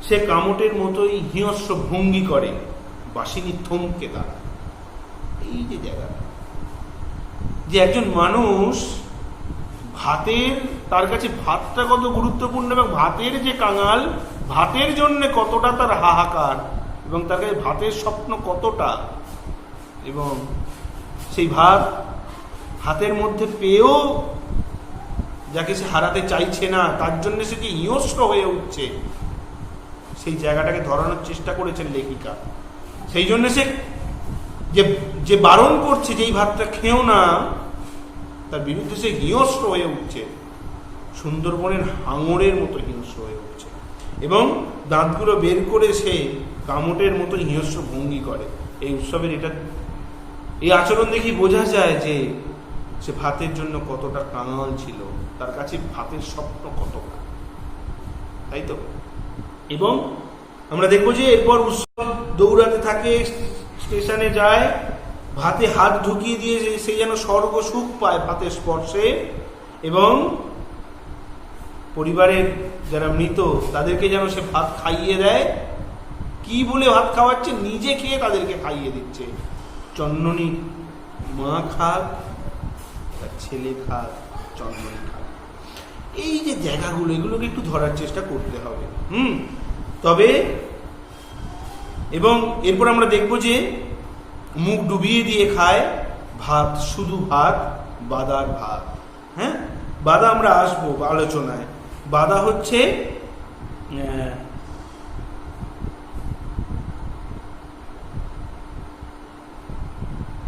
সে কামটের মতোই হিংস্র ভঙ্গি করে। বাসিনী থমকে দাঁড়ায়। এই যে জায়গাটা, যে একজন মানুষ তার কাছে ভাতটা কত গুরুত্বপূর্ণ এবং ভাতের যে কাঙাল, ভাতের জন্য কতটা তার হাহাকার এবং তার কাছে ভাতের স্বপ্ন কতটা, এবং সেই ভাত হাতের মধ্যে পেয়েও যাকে সে হারাতে চাইছে না তার জন্য সে যে হিংস্র হয়ে উঠছে, সেই জায়গাটাকে ধরানোর চেষ্টা করেছেন লেখিকা। সেই জন্য সে যে বারণ করছে যে এই ভাতটা খেও না, তার বিরুদ্ধে সে হিংস্র হয়ে উঠছে, সুন্দরবনের হাঙরের মতো হিংস্র হয়ে উঠছে এবং দাঁতগুলো বের করে সে কামটের মতো হিংস্র ভঙ্গি করে। এই উৎসবের এই আচরণ দেখি বোঝা যায় যে সে ভাতের জন্য কতটা কাঙাল ছিল, তার কাছে ভাতের স্বপ্ন কতটা, তাই তো। এবং আমরা দেখবো যে এরপর উৎসব দৌড়াতে থাকে, স্টেশনে যায়, ভাতে হাত ঢুকিয়ে দিয়ে সে যেন স্বর্গ সুখ পায় ভাতের স্পর্শে, এবং পরিবারের যারা মৃত তাদেরকে যেন সে ভাত খাইয়ে দেয়। কি বলে ভাত খাওয়াচ্ছে? নিজে খেয়ে তাদেরকে খাইয়ে দিচ্ছে। চন্ননী মা খাক, তার ছেলে খাক, চন্ননী খাক। এই যে জায়গাগুলো, এগুলোকে একটু ধরার চেষ্টা করতে হবে। তবে এবং এরপর আমরা দেখবো যে মুখ ডুবিয়ে দিয়ে খায় ভাত, শুধু ভাত, বাদার ভাত। হ্যাঁ, বাদা আমরা আসবো আলোচনায়। বাদা হচ্ছে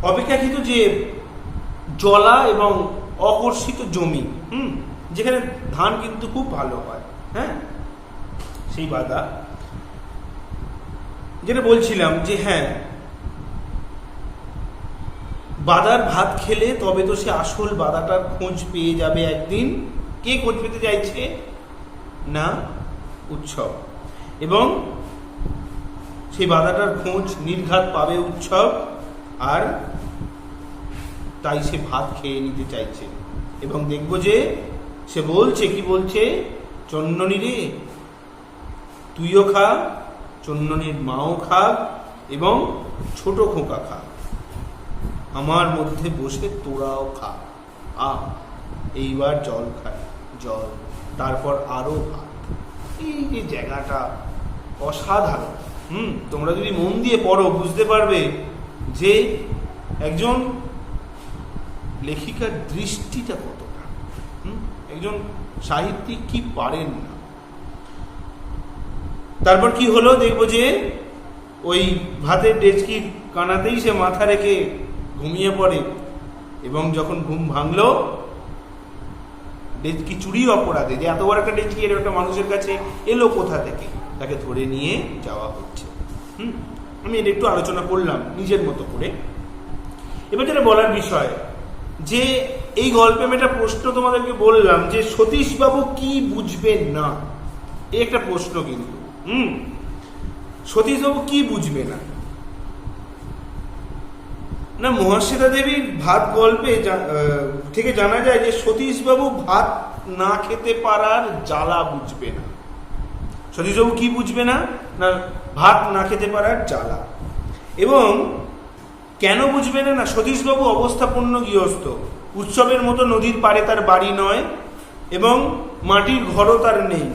অপেক্ষাকৃত যে জলা এবং অকর্ষিত জমি, যেখানে ধান কিন্তু খুব ভালো হয়, হ্যাঁ, সেই বাদা। যেটা বলছিলাম যে হ্যাঁ, বাদার ভাত খেলে তবে তো সে আসল বাদাটার খোঁজ পেয়ে যাবে একদিন। কে খোঁজ পেতে চাইছে? না উৎসব। এবং সেই বাদাটার খোঁজ নির্ঘাত পাবে উৎসব, আর তাই সে ভাত খেয়ে নিতে চাইছে। এবং দেখবো যে সে বলছে, কি বলছে? চন্ননী রে, তুইও খা, চন্ননীর মাও খা, এবং ছোট খোকা খা, আমার মধ্যে বসে তোরাও খা। এইবার জল খায়, জল, তারপর আরো ভাত। এই যে জায়গাটা অসাধারণ। তোমরা যদি মন দিয়ে পড়ো বুঝতে পারবে যে একজন লেখিকার দৃষ্টিটা কতটা, একজন সাহিত্যিক কি পারেন না। তারপর কি হলো দেখবো যে ওই ভাতের ডেচকি কানাতেই সে মাথা রেখে ঘুমিয়ে পড়ে, এবং যখন ঘুম ভাঙলো ডেচকি চুরি অপরাধে, যে এত বড় একটা ডেচকি এর একটা মানুষের কাছে এলো কোথা থেকে, তাকে ধরে নিয়ে যাওয়া হচ্ছে। আমি এটা একটু আলোচনা করলাম নিজের মতো করে। এবার যেটা বলার বিষয়, যে এই গল্পে আমি একটা প্রশ্ন তোমাদেরকে বললাম যে সতীশবাবু কি বুঝবেন না, এই একটা প্রশ্ন কিন্তু সতীশবাবু কি বুঝবে না? না, মহাশ্বেতা দেবীর ভাত গল্পে থেকে জানা যায় যে সতীশবাবু ভাত না খেতে পারার জ্বালা বুঝবে না। সতীশবাবু কি বুঝবে না? না, ভাত না খেতে পারার জ্বালা। এবং কেন বুঝবে না? না, সতীশবাবু অবস্থাপন্ন গৃহস্থ, উৎসবের মতো নদীর পাড়ে তার বাড়ি নয়, এবং মাটির ঘরও তার নেই।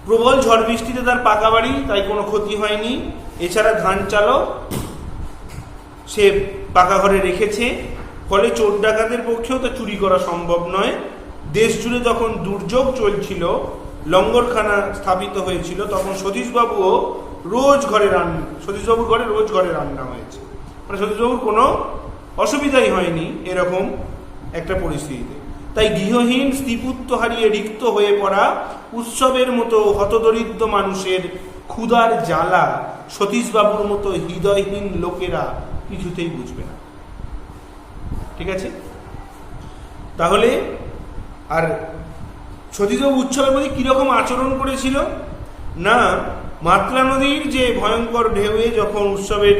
প্রবল ঝড় বৃষ্টিতে তার পাকা বাড়ি, তাই কোনো ক্ষতি হয়নি। এছাড়া ধান চালও সে পাকা ঘরে রেখেছে, ফলে চোর ডাকাতের পক্ষেও তা চুরি করা সম্ভব নয়। দেশ জুড়ে যখন দুর্যোগ চলছিল, লঙ্গরখানা স্থাপিত হয়েছিল, তখন সতীশবাবুর ঘরে রোজ ঘরে রান্না হয়েছে। মানে সতীশবাবুর কোনো অসুবিধাই হয়নি এরকম একটা পরিস্থিতিতে। তাই গৃহহীন স্ত্রীপুত্র হারিয়ে রিক্ত হয়ে পড়া উৎসবের মতো হতদরিদ্র মানুষের ক্ষুধার জ্বালা সতীশবাবুর মতো হৃদয়হীন লোকেরা কিছুতেই বুঝবে না। ঠিক আছে? তাহলে আর সতীশবাবু উৎসবের মধ্যে কিরকম আচরণ করেছিল? না, মাতলা নদীর যে ভয়ঙ্কর ঢেউয়ে যখন উৎসবের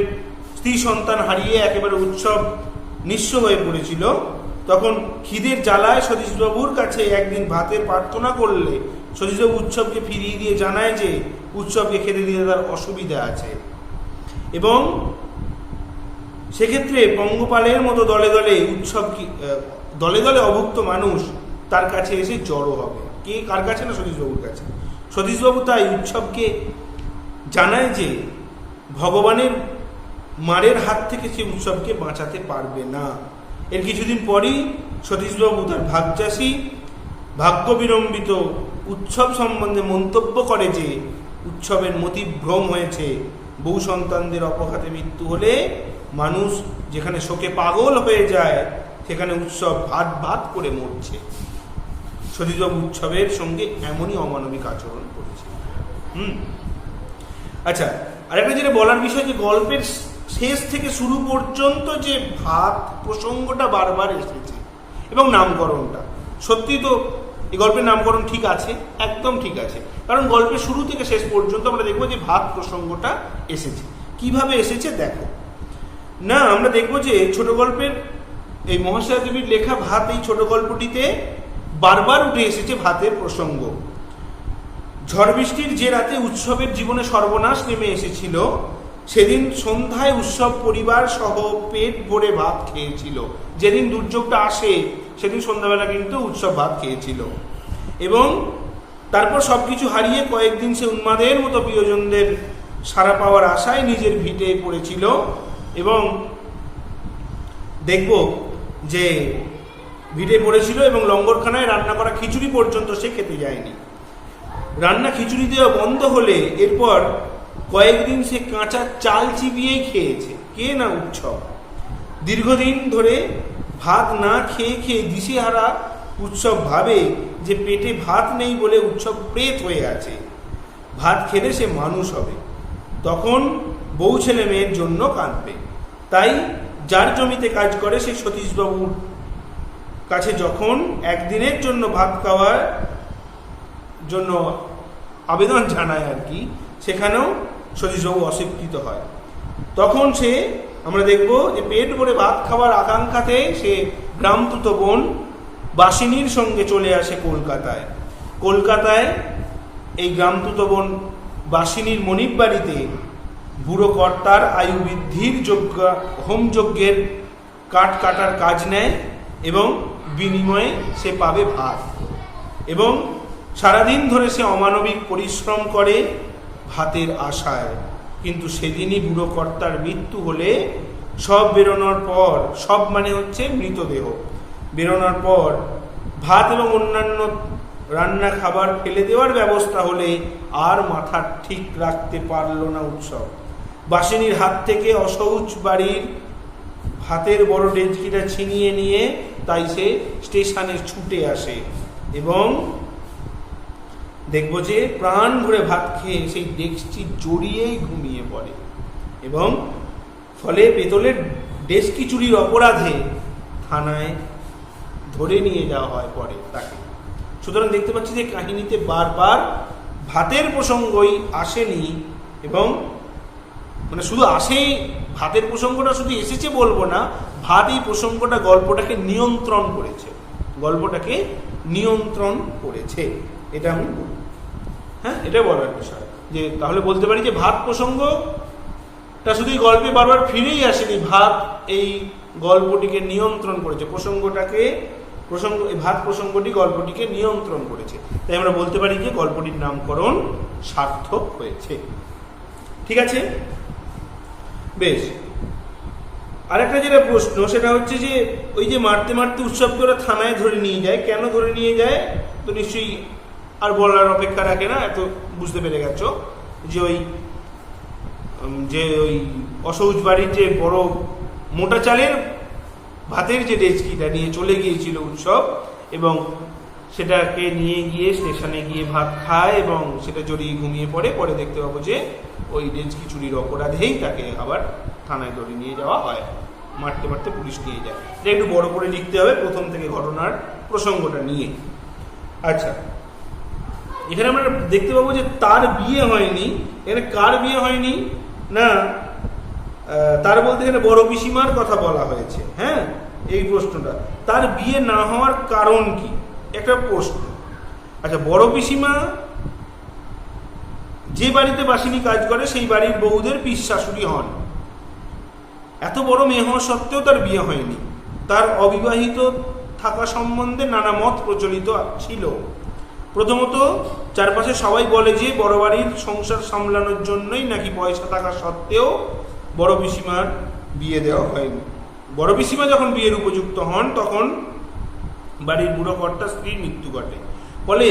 স্ত্রী সন্তান হারিয়ে একেবারে উৎসব নিঃস্ব হয়ে পড়েছিল, তখন খিদের জ্বালায় সতীশবাবুর কাছে একদিন ভাতের প্রার্থনা করলে সতীশবাবু উৎসবকে ফিরিয়ে দিয়ে জানায় যে উৎসবকে খেতে দিতে তার অসুবিধা আছে, এবং সেক্ষেত্রে পঙ্গপালের মতো দলে দলে অভুক্ত মানুষ তার কাছে এসে জড়ো হবে। কে কার কাছে? না, সতীশবাবুর কাছে। সতীশবাবু তাই উৎসবকে জানায় যে ভগবানের মারের হাত থেকে সে উৎসবকে বাঁচাতে পারবে না। এর কিছুদিন পরই সতীশবাবু তার ভাগচাষী ভাগ্য বিড়ম্বিত উৎসব সম্বন্ধে মন্তব্য করে যে উৎসবের মতিভ্রম হয়েছে। বউ সন্তানদের অপঘাতে মৃত্যু হলে মানুষ যেখানে শোকে পাগল হয়ে যায়, সেখানে উৎসব ভাত করে মরছে। সতীশবাবু উৎসবের সঙ্গে এমনই অমানবিক আচরণ করেছে। আচ্ছা, আরেকটা যেটা বলার বিষয়, যে গল্পের শেষ থেকে শুরু পর্যন্ত যে ভাত প্রসঙ্গটা বারবার এসেছে, এবং নামকরণটা সত্যি তো এই গল্পের নামকরণ ঠিক আছে, একদম ঠিক আছে। কারণ গল্পের শুরু থেকে শেষ পর্যন্ত আমরা দেখবো যে ভাত প্রসঙ্গটা এসেছে। কিভাবে এসেছে দেখো না, আমরা দেখবো যে ছোট গল্পের এই মহাশ্বেতা দেবীর লেখা ভাত, এই ছোট গল্পটিতে বারবার উঠে এসেছে ভাতের প্রসঙ্গ। ঝড় বৃষ্টির যে রাতে উৎসবের জীবনে সর্বনাশ নেমে এসেছিল, সেদিন সন্ধ্যায় উৎসব পরিবার সহ পেট ভরে ভাত খেয়েছিল। যেদিন দুর্যোগটা আসে সেদিন সন্ধ্যাবেলা কিন্তু উৎসব ভাত খেয়েছিল, এবং তারপর সবকিছু হারিয়ে কয়েকদিন সে উন্মাদের মতো প্রিয়জনদের সাড়া পাওয়ার আশায় নিজের ভিটে পড়েছিল। এবং দেখব যে ভিটে পড়েছিল এবং লঙ্গরখানায় রান্না করা খিচুড়ি পর্যন্ত সে খেতে যায়নি। রান্না খিচুড়ি দেওয়া বন্ধ হলে এরপর কয়েকদিন সে কাঁচা চাল চিবিয়েই খেয়েছে। কে? না, উৎসব। দীর্ঘদিন ধরে ভাত না খেয়ে খেয়ে দিশেহারা উৎসব ভাবে যে পেটে ভাত নেই বলে উৎসব প্রেত হয়ে আছে। ভাত খেলে সে মানুষ হবে, তখন বউ ছেলে মেয়ের জন্য কাঁদবে। তাই যার জমিতে কাজ করে সেই সতীশবাবুর কাছে যখন একদিনের জন্য ভাত খাওয়ার জন্য আবেদন জানায় আর কি, সেখানেও সতীশবাবু অস্বীকৃত হয়। তখন সে আমরা দেখব যে পেট ভরে ভাত খাওয়ার আকাঙ্ক্ষাতে সে গ্রামতুত বোন বাসিনীর সঙ্গে চলে আসে কলকাতায়। কলকাতায় এই গ্রামতুত বোন বাসিনীর মনিব বাড়িতে বুড়ো কর্তার আয়ু বৃদ্ধির হোমযজ্ঞের কাঠ কাটার কাজ নেয়, এবং বিনিময়ে সে পাবে ভাত। এবং সারাদিন ধরে সে অমানবিক পরিশ্রম করে ভাতের আশায়। কিন্তু সেদিনই বুড়ো কর্তার মৃত্যু হলে সব বেরোনোর পর, সব মানে হচ্ছে মৃতদেহ, বেরোনোর পর ভাত এবং অন্যান্য রান্না খাবার ফেলে দেওয়ার ব্যবস্থা হলে আর মাথা ঠিক রাখতে পারল না উৎসব। বাসিনীর হাত থেকে অশৌচ বাড়ির ভাতের বড় ডেচকিটা ছিনিয়ে নিয়ে তাই সে স্টেশনে ছুটে আসে এবং দেখবো যে প্রাণ ভরে ভাত খেয়ে সেই ডেস্কটি জড়িয়েই ঘুমিয়ে পড়ে এবং ফলে পেতলের ডেস্কি চুরির অপরাধে থানায় ধরে নিয়ে যাওয়া হয় পরে তাকে। সুতরাং দেখতে পাচ্ছি যে কাহিনীতে বারবার ভাতের প্রসঙ্গই আসেনি এবং মানে শুধু আসেই, ভাতের প্রসঙ্গটা শুধু এসেছে বলবো না, ভাত এই প্রসঙ্গটা গল্পটাকে নিয়ন্ত্রণ করেছে, গল্পটাকে নিয়ন্ত্রণ করেছে, এটা আমি বলব। হ্যাঁ, এটা বলার বিষয় যে তাহলে বলতে পারি যে ভাত প্রসঙ্গটা শুধু এই গল্পে বারবার ফিরেই আসেনি, ভাত এই গল্পটিকে নিয়ন্ত্রণ করেছে, এই ভাত প্রসঙ্গটি গল্পটিকে নিয়ন্ত্রণ করেছে। তাই আমরা বলতে পারি যে গল্পটির নামকরণ সার্থক হয়েছে। ঠিক আছে, বেশ। আরেকটা যেটা প্রশ্ন সেটা হচ্ছে যে ওই যে মারতে মারতে উৎসবকে ওরা থানায় ধরে নিয়ে যায়, কেন ধরে নিয়ে যায় তো নিশ্চয়ই আর বলার অপেক্ষা রাখে না, এত বুঝতে পেরে গেছো যে ওই অশৌচ বাড়ির যে বড় মোটা চালের ভাতের যে ডেচকিটা নিয়ে চলে গিয়েছিল উৎসব এবং সেটাকে নিয়ে গিয়ে স্টেশনে গিয়ে ভাত খায় এবং সেটা জড়িয়ে ঘুমিয়ে পড়ে। পরে দেখতে পাবো যে ওই ডেচকি চুরির অপরাধেই তাকে আবার থানায় ধরে নিয়ে যাওয়া হয়, মারতে মারতে পুলিশ নিয়ে যায়। এটা একটু বড় করে লিখতে হবে প্রথম থেকে ঘটনার প্রসঙ্গটা নিয়ে। আচ্ছা, এখানে আমরা দেখতে পাবো যে তার বিয়ে হয়নি। এখানে কার বিয়ে হয়নি না, তার বলতে এখানে বড় পিসিমার কথা বলা হয়েছে। হ্যাঁ, এই প্রশ্নটা, তার বিয়ে না হওয়ার কারণ কি, একটা প্রশ্ন। আচ্ছা, বড় পিসিমা যে বাড়িতে বাসিনী কাজ করে সেই বাড়ির বউদের পিস শাশুড়ি হন। এত বড় মেয়ে হওয়া সত্ত্বেও তার বিয়ে হয়নি। তার অবিবাহিত থাকা সম্বন্ধে নানা মত প্রচলিত ছিল। প্রথমত চারপাশে সবাই বলে যে বড় বাড়ির সংসার সামলানোর জন্যই নাকি পয়সা থাকা সত্ত্বেও বড় পিসিমার বিয়ে দেওয়া হয়নি। বড় পিসিমা যখন বিয়ের উপযুক্ত হন তখন বাড়ির বুড়ো কর্তা স্ত্রীর মৃত্যু ঘটে। ফলে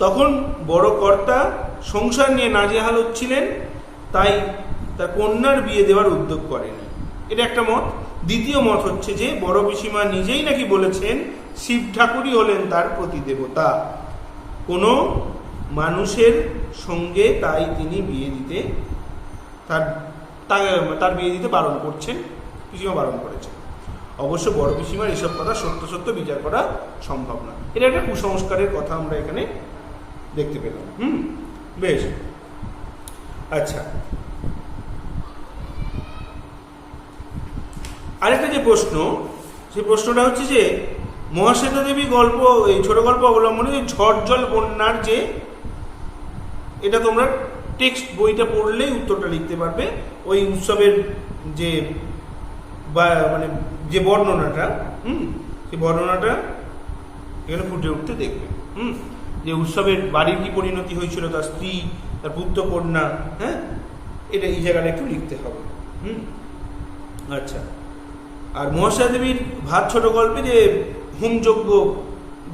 তখন বড় কর্তা সংসার নিয়ে নাজেহাল হচ্ছিলেন, তাই তার কন্যার বিয়ে দেওয়ার উদ্যোগ করেনি। এটা একটা মত। দ্বিতীয় মত হচ্ছে যে বড় পিসিমা নিজেই নাকি বলেছেন শিব ঠাকুরই হলেন তার প্রতিদেবতা, কোনো মানুষের সঙ্গে তাই তিনি বিয়ে দিতে তার বিয়ে দিতে বারণ করছেন, পিসিমা বারণ করেছেন। অবশ্য বড় পিসিমার এসব কথা সত্য সত্য বিচার করা সম্ভব না। এটা একটা কুসংস্কারের কথা আমরা এখানে দেখতে পেলাম। বেশ। আচ্ছা, আরেকটা যে প্রশ্ন, সেই প্রশ্নটা হচ্ছে যে মহাশ্বেতা দেবী গল্প, এই ছোট গল্প অবলম্বনে যে ঝড় জল বন্যার যে, এটা তোমরা টেক্সট বইটা পড়লেই উত্তরটা লিখতে পারবে। ওই উৎসবের যে মানে যে বর্ণনাটা, সেই বর্ণনাটা এখানে ফুটে উঠতে দেখবে। যে উৎসবের বাড়ির কি পরিণতি হয়েছিল, তার স্ত্রী, তার পুত্র কন্যা, হ্যাঁ, এটা এই জায়গাটা একটু লিখতে হবে। আচ্ছা, আর মহাশ্বেতা দেবীর ভাত ছোট গল্পে যে হোমযজ্ঞ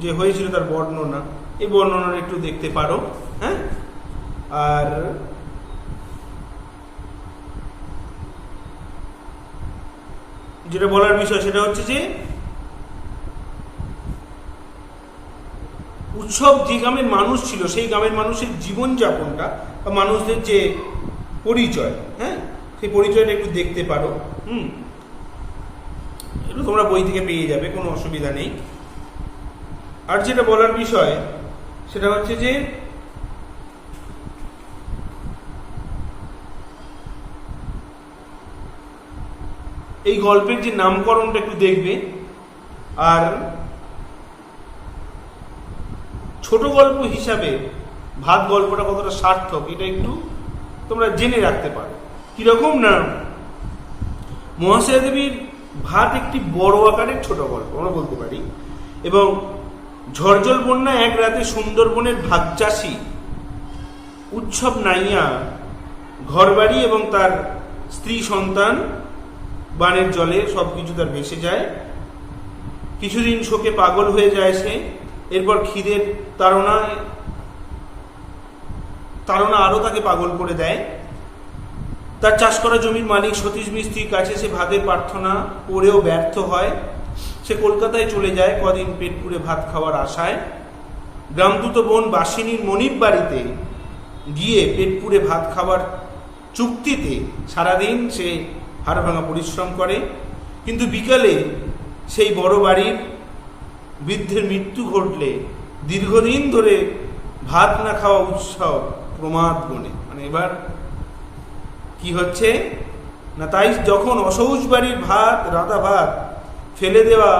যে হয়েছিল তার বর্ণনা, এই বর্ণনাটা একটু দেখতে পারো। হ্যাঁ, আর যেটা বলার বিষয় সেটা হচ্ছে যে উৎসব যে গ্রামের মানুষ ছিল সেই গ্রামের মানুষের জীবনযাপনটা বা মানুষদের যে পরিচয়, হ্যাঁ, সেই পরিচয়টা একটু দেখতে পারো। এটা তোমরা বই থেকে পেয়ে যাবে, কোনো অসুবিধা নেই। আর যেটা বলার বিষয় সেটা হচ্ছে যে এই গল্পের যে নামকরণটা একটু দেখবে, আর ছোট গল্প হিসাবে ভাত গল্পটা কতটা সার্থক এটা একটু তোমরা জেনে রাখতে পারো। কিরকম না, মহাশ্বেতা দেবীর ভাত একটি বড় আকারের ছোট গল্প আমরা বলতে পারি, এবং ঝড়জল বন্যা এক রাতে সুন্দরবনের ভাগচাষী উৎসব নাইয়া ঘরবাড়ি এবং তার স্ত্রী সন্তান বানের জলে সবকিছু তার ভেসে যায়। কিছুদিন শোকে পাগল হয়ে যায় সে, এরপর খিদের তাড়না আরো তাকে পাগল করে দেয়। তার চাষ করা জমির মালিক সতীশ মিস্ত্রির কাছে সে ভাতের প্রার্থনা করেও ব্যর্থ হয়। সে কলকাতায় চলে যায় কদিন পেট পুড়ে ভাত খাওয়ার আশায়। গ্রামদূত বোন বাসিনীর মনির বাড়িতে গিয়ে পেট পুড়ে ভাত খাওয়ার চুক্তিতে সারাদিন সে হাড়ভাঙা পরিশ্রম করে। কিন্তু বিকালে সেই বড় বাড়ির বৃদ্ধের মৃত্যু ঘটলে দীর্ঘদিন ধরে ভাত না খাওয়া উৎসব প্রমাদ বনে। মানে এবার কি হচ্ছে না, তাই যখন অসহজ বাড়ির ভাত রাধা ভাত ফেলে দেওয়া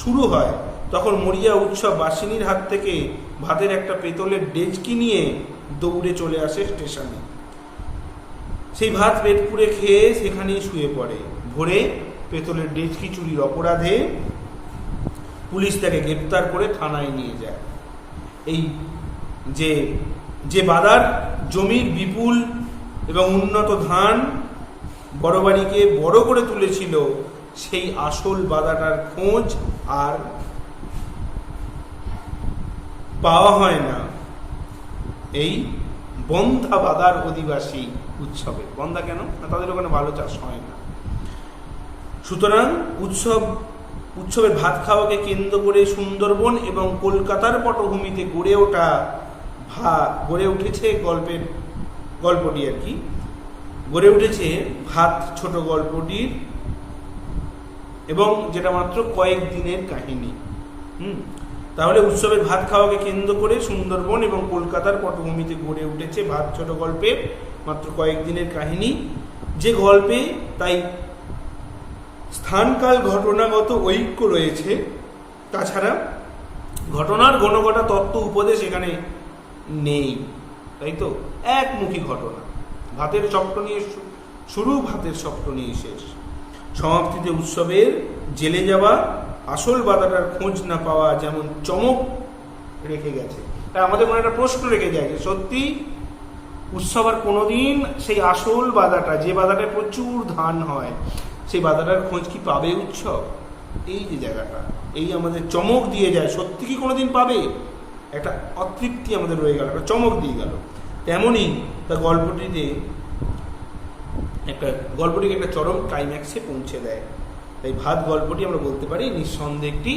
শুরু হয় তখন মরিয়া উৎসব বাসিনীর হাত থেকে ভাতের একটা পেতলের ডেচকি নিয়ে দৌড়ে চলে আসে স্টেশনে। সেই ভাত পেট পুড়ে খেয়ে সেখানেই শুয়ে পড়ে। ভোরে পেতলের ডেচকি চুরির অপরাধে পুলিশ তাকে গ্রেপ্তার করে থানায় নিয়ে যায়। এই যে বাদার জমির বিপুল এবং উন্নত ধান বড় বাড়িকে বড় করে তুলেছিল, সেই আসল বাদাটার খোঁজ আর পাওয়া হয় না এই বন্ধা বাদার অধিবাসী উৎসবে। বন্ধা কেন না, তাদের ওখানে ভালো চাষ হয় না। সুতরাং উৎসবের ভাত খাওয়াকে কেন্দ্র করে সুন্দরবন এবং কলকাতার পটভূমিতে গড়ে উঠেছে গল্পটি আর কি গড়ে উঠেছে ভাত ছোট গল্পটির, এবং যেটা মাত্র কয়েক দিনের কাহিনী। তাহলে উৎসবের ভাত খাওয়াকে কেন্দ্র করে সুন্দরবন এবং কলকাতার পটভূমিতে গড়ে উঠেছে ভাত ছোট গল্পের মাত্র কয়েক দিনের কাহিনী, যে গল্পে তাই স্থানকাল ঘটনাগত ঐক্য রয়েছে। তাছাড়া ঘটনার ঘনঘটা তত্ত্ব উপদেশ এখানে নেই, তাই তো একমুখী ঘটনা। ভাতের চক্র নিয়ে শুরু, ভাতের চক্র নিয়ে শেষ। সমাপ্তিতে উৎসবের জেলে যাওয়া, আসল বাদাটার খোঁজ না পাওয়া যেমন চমক রেখে গেছে, তাই আমাদের মনে একটা প্রশ্ন রেখে যায় যে সত্যি উৎসব আর কোনোদিন সেই আসল বাদাটা, যে বাদাটায় প্রচুর ধান হয়, সেই বাদাটার খোঁজ কি পাবে উৎসব? এই যে জায়গাটা, এই আমাদের চমক দিয়ে যায়। সত্যি কি কোনোদিন পাবে? একটা অতৃপ্তি আমাদের রয়ে গেল, একটা চমক দিয়ে গেল। তেমনই তা গল্পটিকে একটা চরম ক্লাইম্যাক্সে পৌঁছে দেয়। তাই ভাত গল্পটি আমরা বলতে পারি নিঃসন্দেহে একটি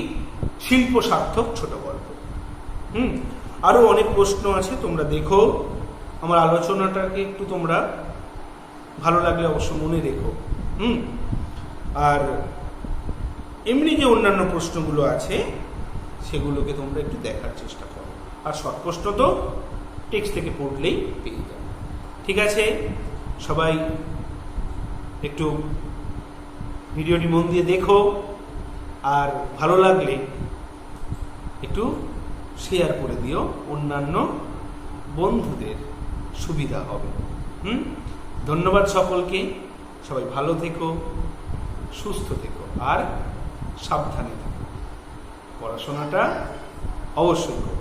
শিল্প সার্থক ছোট গল্প। আরো অনেক প্রশ্ন আছে, তোমরা দেখো। আমার আলোচনাটাকে একটু তোমরা ভালো লাগলে অবশ্য মনে রেখো। আর এমনি যে অন্যান্য প্রশ্নগুলো আছে সেগুলোকে তোমরা একটু দেখার চেষ্টা করো। আর শর্ট প্রশ্ন তো টেক্সট থেকে পড়লেই পেয়ে যাবে। ঠিক আছে, সবাই একটু ভিডিওটি মন দিয়ে দেখো, আর ভালো লাগলে একটু শেয়ার করে দিও, অন্যান্য বন্ধুদের সুবিধা হবে। ধন্যবাদ সকলকে। সবাই ভালো থেকো, সুস্থ থেকো, আর সাবধানে থেকো। পড়াশোনাটা অবশ্যই করো।